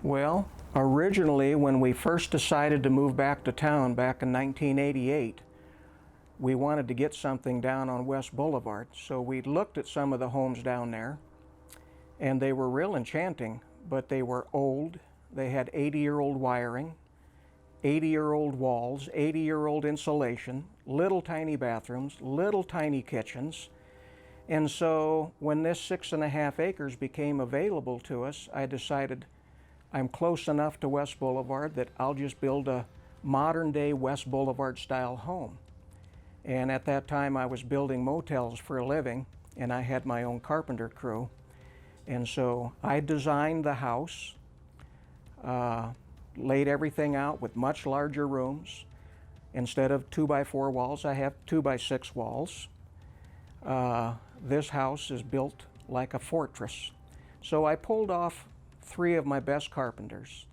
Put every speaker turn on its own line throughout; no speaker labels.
Well, originally when we first decided to move back to town back in 1988, we wanted to get something down on West Boulevard. So we looked at some of the homes down there, and they were real enchanting, but they were old. They had 80-year-old wiring, 80-year-old walls, 80-year-old insulation, little tiny bathrooms, little tiny kitchens. And so when this 6.5 acres became available to us, I decided I'm close enough to West Boulevard that I'll just build a modern day West Boulevard style home. And at that time I was building motels for a living, and I had my own carpenter crew. And so I designed the house, laid everything out with much larger rooms. Instead of 2x4 walls, I have 2x6 walls. This house is built like a fortress. So I pulled off 3 of my best carpenters.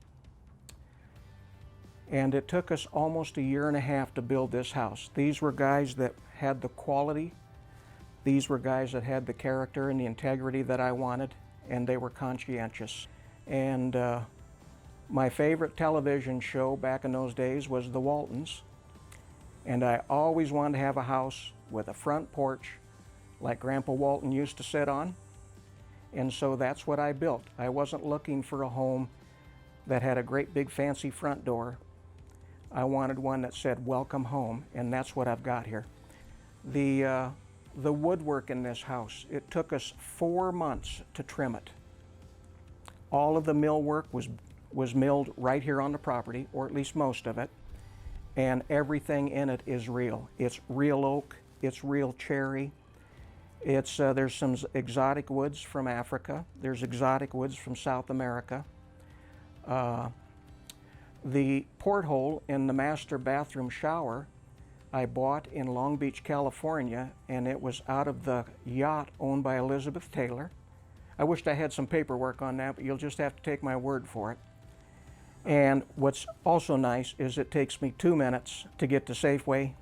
And it took us almost 1.5 years to build this house. These were guys that had the quality. These were guys that had the character and the integrity that I wanted, and they were conscientious. And my favorite television show back in those days was The Waltons. And I always wanted to have a house with a front porch like Grandpa Walton used to sit on. And so that's what I built. I wasn't looking for a home that had a great big fancy front door. I wanted one that said welcome home, and that's what I've got here. The woodwork in this house, it took us 4 months to trim it. All of the millwork was milled right here on the property, or at least most of it, and everything in it is real. It's real oak, it's real cherry. There's some exotic woods from Africa. There's exotic woods from South America. The porthole in the master bathroom shower I bought in Long Beach, California, and it was out of the yacht owned by Elizabeth Taylor. I wished I had some paperwork on that, but you'll just have to take my word for it. And what's also nice is it takes me 2 minutes to get to Safeway,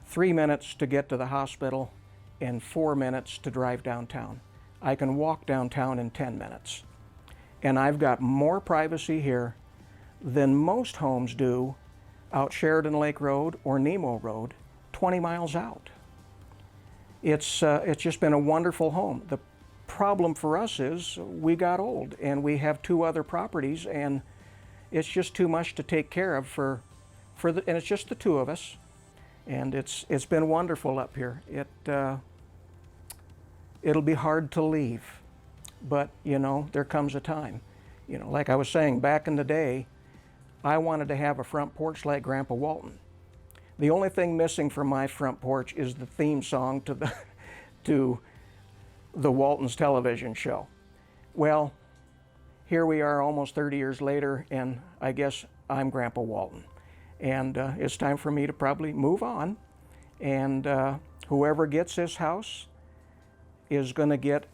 3 minutes to get to the hospital, and 4 minutes to drive downtown. I can walk downtown in 10 minutes. And I've got more privacy here than most homes do out Sheridan Lake Road or Nemo Road, 20 miles out. It's just been a wonderful home. The problem for us is we got old, and we have 2 other properties, and it's just too much to take care of and it's just the 2 of us. And it's been wonderful up here. It'll be hard to leave, but you know, there comes a time. You know, like I was saying, back in the day, I wanted to have a front porch like Grandpa Walton. The only thing missing from my front porch is the theme song to the Waltons television show. Well, here we are almost 30 years later, and I guess I'm Grandpa Walton. And it's time for me to probably move on. And whoever gets this house is going to get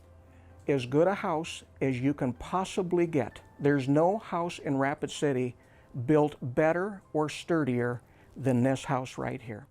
as good a house as you can possibly get. There's no house in Rapid City built better or sturdier than this house right here.